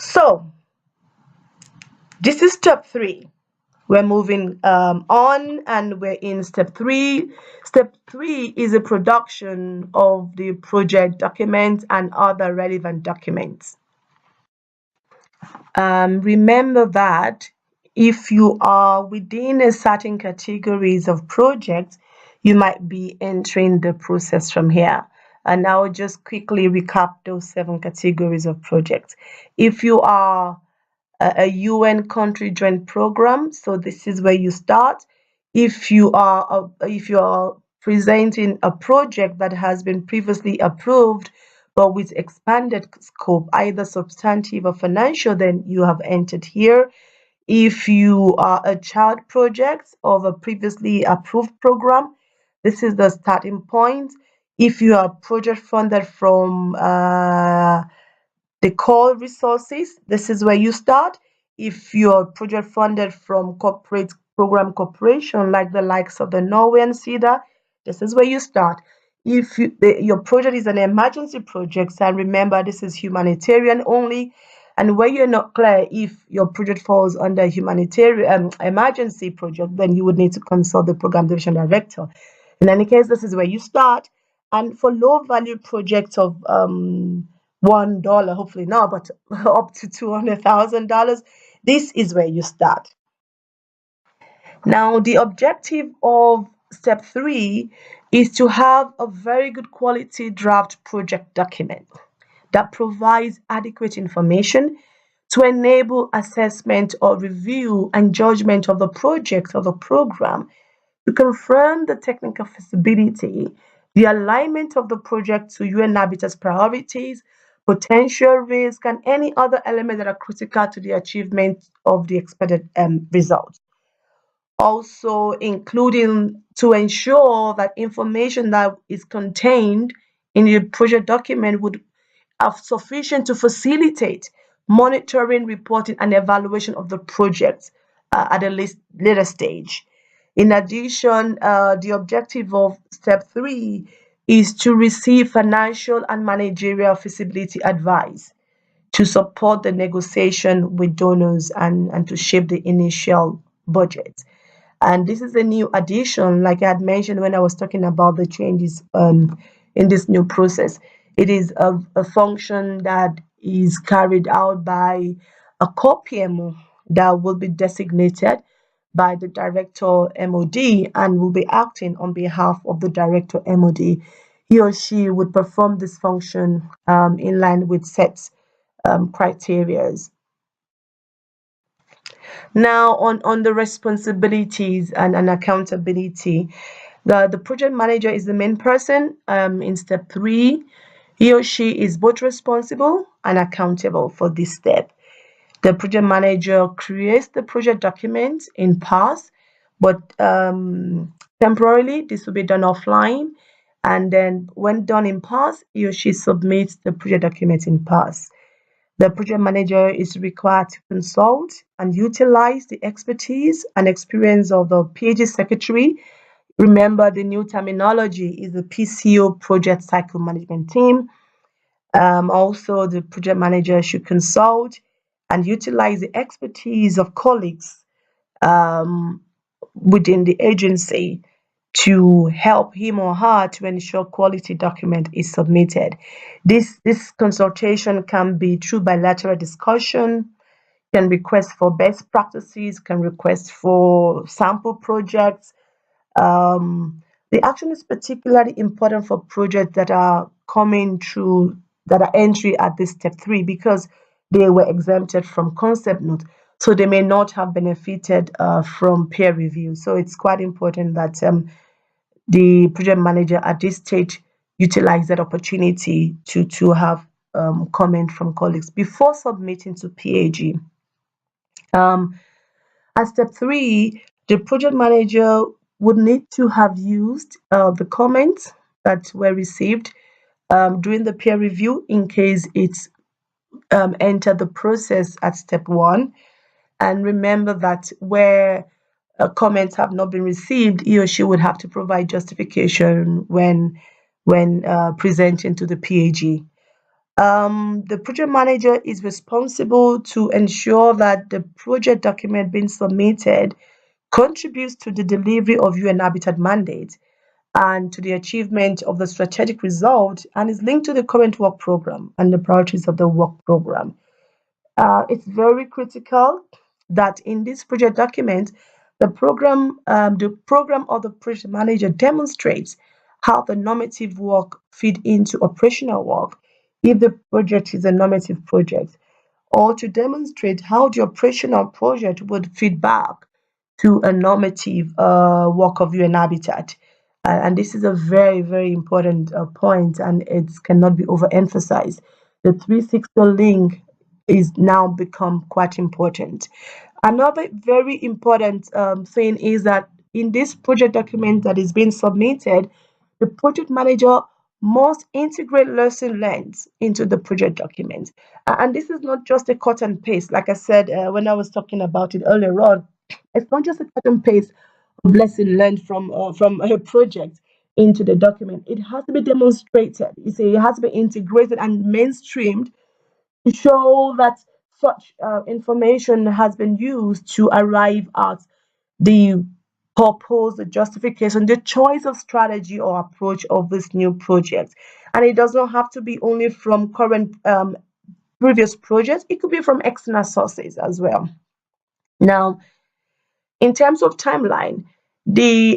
So this is step 3. We're moving on, and we're in step 3. Step 3 is a production of the project document and other relevant documents. Remember that if you are within a certain categories of projects, you might be entering the process from here. And I'll just quickly recap those 7 categories of projects. If you are a UN country joint program, so this is where you start. If you are presenting a project that has been previously approved but with expanded scope, either substantive or financial, then you have entered here. If you are a child project of a previously approved program, this is the starting point. If you are project funded from the core resources, this is where you start. If you're project funded from corporate program corporation, like the likes of the Norway and CEDA, this is where you start. If your project is an emergency project, and remember this is humanitarian only, and where you're not clear if your project falls under humanitarian emergency project, then you would need to consult the program division director. In any case, this is where you start. And for low value projects of $1, hopefully not, but up to $200,000, this is where you start. Now, the objective of step 3 is to have a very good quality draft project document that provides adequate information to enable assessment or review and judgment of the project or the program, to confirm the technical feasibility, the alignment of the project to UN Habitat's priorities, potential risk, and any other elements that are critical to the achievement of the expected results. Also, including to ensure that information that is contained in the project document would have sufficient to facilitate monitoring, reporting, and evaluation of the project at a later stage. In addition, the objective of step 3 is to receive financial and managerial feasibility advice to support the negotiation with donors and to shape the initial budget. And this is a new addition, like I had mentioned when I was talking about the changes in this new process. It is a function that is carried out by a core PMO that will be designated by the director MOD and will be acting on behalf of the director MOD. He or she would perform this function in line with set criteria. Now, on the responsibilities and accountability, the project manager is the main person in step 3. He or she is both responsible and accountable for this step. The project manager creates the project document in PAS, but temporarily this will be done offline. And then when done in PAS, he or she submits the project document in PAS. The project manager is required to consult and utilize the expertise and experience of the PAG secretary. Remember, the new terminology is the PCO, Project Cycle Management Team. Also, the project manager should consult and utilize the expertise of colleagues within the agency to help him or her to ensure quality document is submitted. This consultation can be through bilateral discussion, can request for best practices, can request for sample projects. The action is particularly important for projects that are coming through, that are entry at this step 3, because they were exempted from concept note. So they may not have benefited from peer review. So it's quite important that the project manager at this stage utilize that opportunity to have comment from colleagues before submitting to PAG. At step 3, the project manager would need to have used the comments that were received during the peer review in case it's entered the process at step 1. And remember that where comments have not been received, he or she would have to provide justification when presenting to the PAG. The project manager is responsible to ensure that the project document being submitted contributes to the delivery of UN Habitat mandate and to the achievement of the strategic result, and is linked to the current work program and the priorities of the work program. It's very critical that in this project document, the program or the project manager demonstrates how the normative work feed into operational work if the project is a normative project, or to demonstrate how the operational project would feed back to a normative work of UN Habitat. And this is a very, very important point, and it cannot be overemphasized. The 360 link is now become quite important. Another very important thing is that in this project document that is being submitted, the project manager must integrate lesson learned into the project document. And this is not just a cut and paste. Like I said when I was talking about it earlier on, it's not just a cut and paste of lesson learned from a project into the document. It has to be demonstrated. You see, it has to be integrated and mainstreamed to show that such information has been used to arrive at the purpose, the justification, the choice of strategy or approach of this new project. And it does not have to be only from current previous projects, it could be from external sources as well. Now, in terms of timeline, the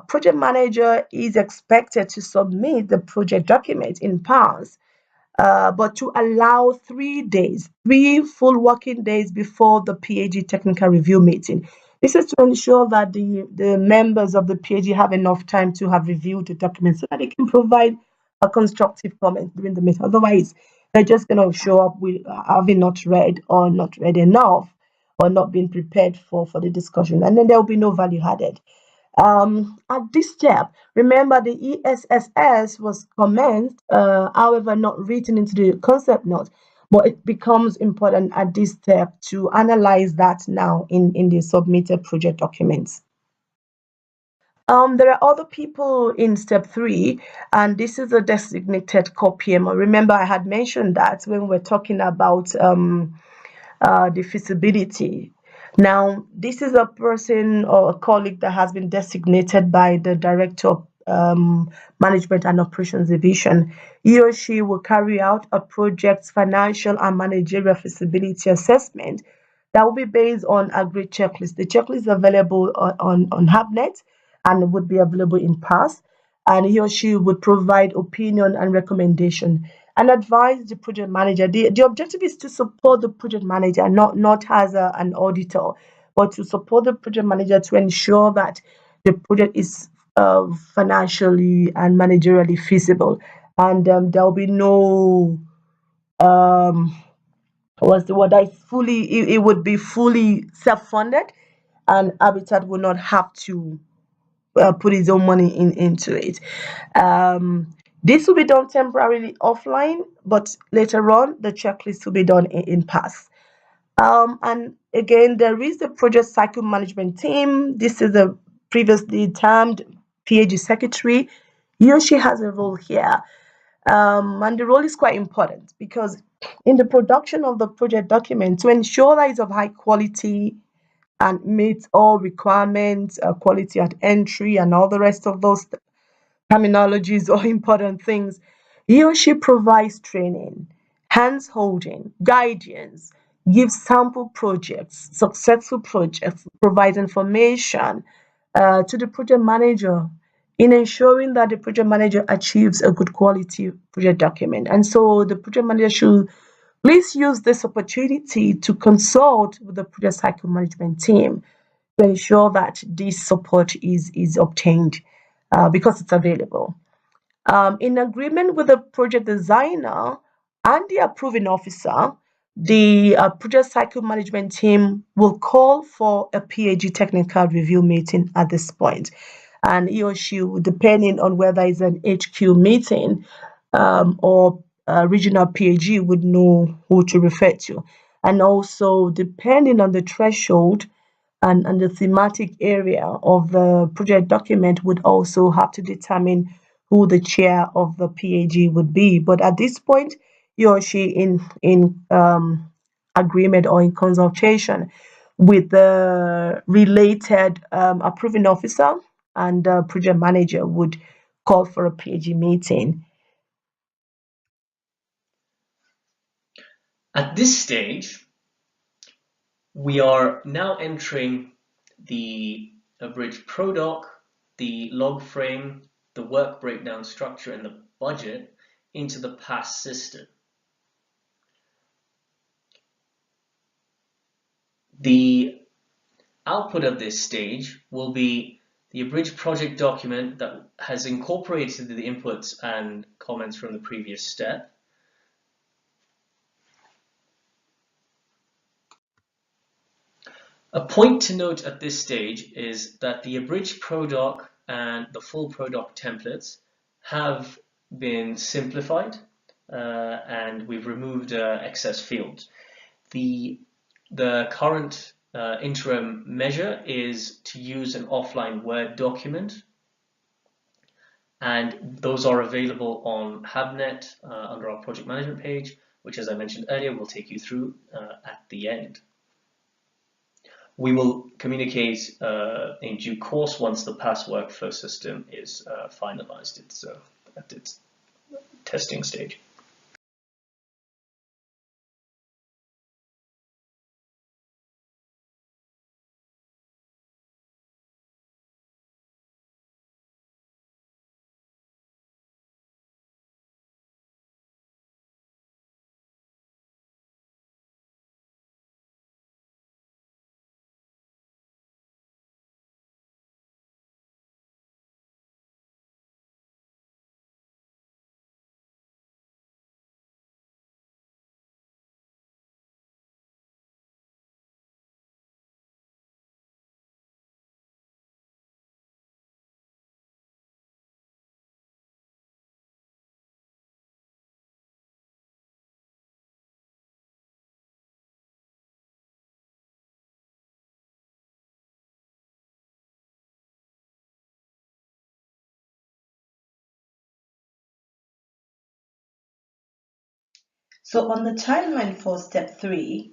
project manager is expected to submit the project document in parts, but to allow 3 days, 3 full working days before the PAG technical review meeting. This is to ensure that the members of the PAG have enough time to have reviewed the document so that they can provide a constructive comment during the meeting. Otherwise, they're just going to show up with having not read or not read enough or not being prepared for the discussion, and then there will be no value added. At this step, remember the ESSS was commenced, however, not written into the concept note, but it becomes important at this step to analyze that now in the submitted project documents. There are other people in step 3, and this is a designated core PMO. Remember, I had mentioned that when we're talking about the feasibility. Now, this is a person or a colleague that has been designated by the Director of Management and Operations Division. He or she will carry out a project's financial and managerial feasibility assessment that will be based on agreed checklist. The checklist is available on HubNet and would be available in PASS, and he or she would provide opinion and recommendation and advise the project manager. The objective is to support the project manager, not as an auditor, but to support the project manager to ensure that the project is financially and managerially feasible. And there will be no what's the word? I fully it would be fully self-funded, and Habitat will not have to put his own money into it. This will be done temporarily offline, but later on the checklist will be done in PASS. And again, there is the project cycle management team. This is a previously termed PAG secretary. He or she has a role here. And the role is quite important because in the production of the project document, to ensure that it's of high quality and meets all requirements, quality at entry, and all the rest of those terminologies or important things, he or she provides training, hands holding, guidance, gives sample projects, successful projects, provides information to the project manager in ensuring that the project manager achieves a good quality project document. And so the project manager should please use this opportunity to consult with the project cycle management team to ensure that this support is obtained because it's available. In agreement with the project designer and the approving officer, the project cycle management team will call for a PAG technical review meeting at this point. And he or she, depending on whether it's an HQ meeting or regional PAG, would know who to refer to. And also, depending on the threshold and the thematic area of the project document, would also have to determine who the chair of the PAG would be. But at this point, he or she in agreement or in consultation with the related approving officer, and the project manager would call for a PAG meeting. At this stage, we are now entering the abridged Prologue, the log frame, the work breakdown structure, and the budget into the PAS system. The output of this stage will be the abridged project document that has incorporated the inputs and comments from the previous step. A point to note at this stage is that the abridged Prologue and the full Prologue templates have been simplified and we've removed excess fields. The current interim measure is to use an offline Word document, and those are available on HabNet under our project management page, which, as I mentioned earlier, we'll take you through at the end. We will communicate in due course once the PAS workflow system is finalized. It's at its testing stage. So on the timeline for step 3,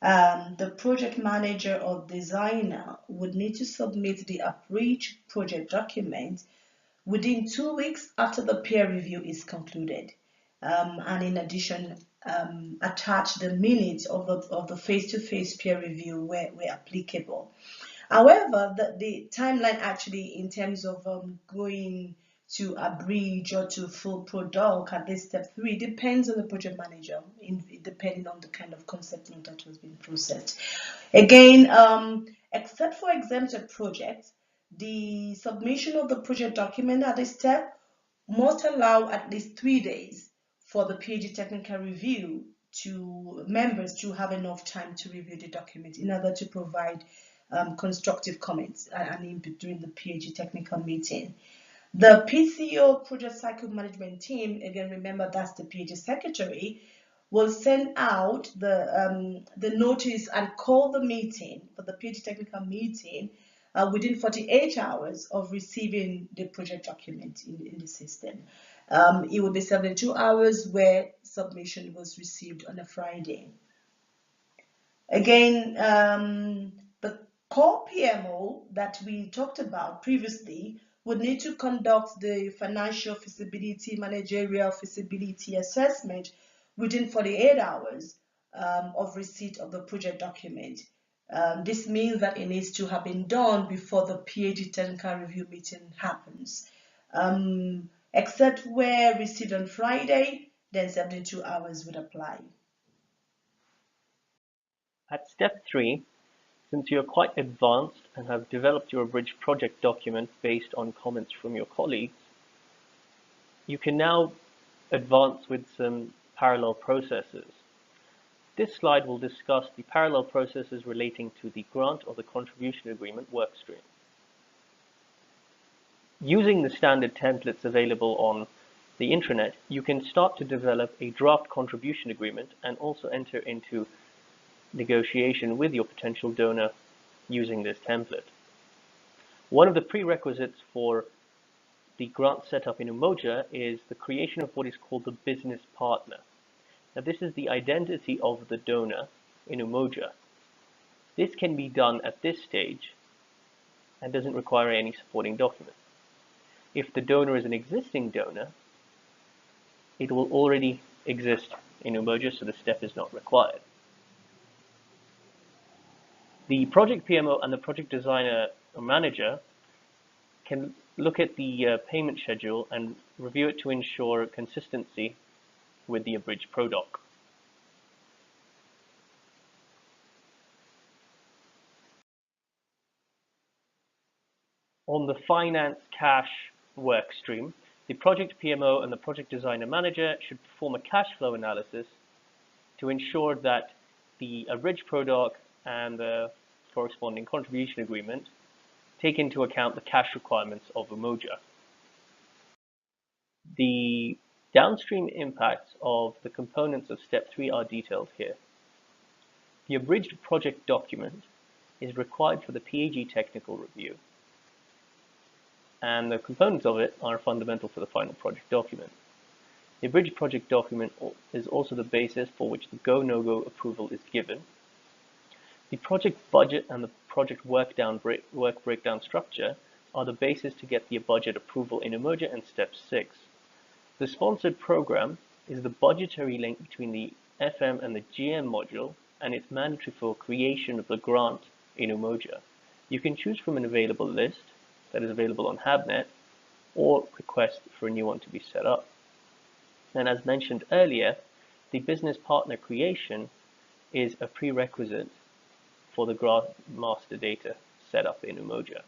the project manager or designer would need to submit the abridged project document within 2 weeks after the peer review is concluded. And in addition, attach the minutes of the face-to-face peer review where applicable. However, the timeline actually in terms of going to a bridge or to full product at this step 3 depends on the project manager, depending on the kind of concept note that was being processed. Again, except for exempted projects, the submission of the project document at this step must allow at least 3 days for the PhD technical review to members to have enough time to review the document in order to provide constructive comments and during the PhD technical meeting. The PCO project cycle management team, again remember that's the PhD secretary, will send out the notice and call the meeting for the PhD technical meeting within 48 hours of receiving the project document in the system. It will be 72 hours where submission was received on a Friday. Again, the core PMO that we talked about previously would need to conduct the financial feasibility, managerial feasibility assessment within 48 hours of receipt of the project document. This means that it needs to have been done before the PhD technical review meeting happens. Except where received on Friday, then 72 hours would apply. At step 3, since you are quite advanced and have developed your abridged project document based on comments from your colleagues, you can now advance with some parallel processes. This slide will discuss the parallel processes relating to the grant or the contribution agreement workstream. Using the standard templates available on the intranet, you can start to develop a draft contribution agreement and also enter into negotiation with your potential donor using this template. One of the prerequisites for the grant setup in Umoja is the creation of what is called the business partner. Now, this is the identity of the donor in Umoja. This can be done at this stage and doesn't require any supporting document. If the donor is an existing donor, it will already exist in Umoja, so the step is not required. The project PMO and the project designer or manager can look at the payment schedule and review it to ensure consistency with the abridged PRODOC. On the finance cash work stream, the project PMO and the project designer manager should perform a cash flow analysis to ensure that the abridged PRODOC and the corresponding contribution agreement take into account the cash requirements of Umoja. The downstream impacts of the components of Step 3 are detailed here. The abridged project document is required for the PAG technical review, and the components of it are fundamental for the final project document. The abridged project document is also the basis for which the go, no-go approval is given. The project budget and the project work breakdown structure are the basis to get the budget approval in Umoja and Step 6. The sponsored program is the budgetary link between the FM and the GM module, and it's mandatory for creation of the grant in Umoja. You can choose from an available list that is available on HabNet, or request for a new one to be set up. And as mentioned earlier, the business partner creation is a prerequisite for the grant master data setup in Umoja.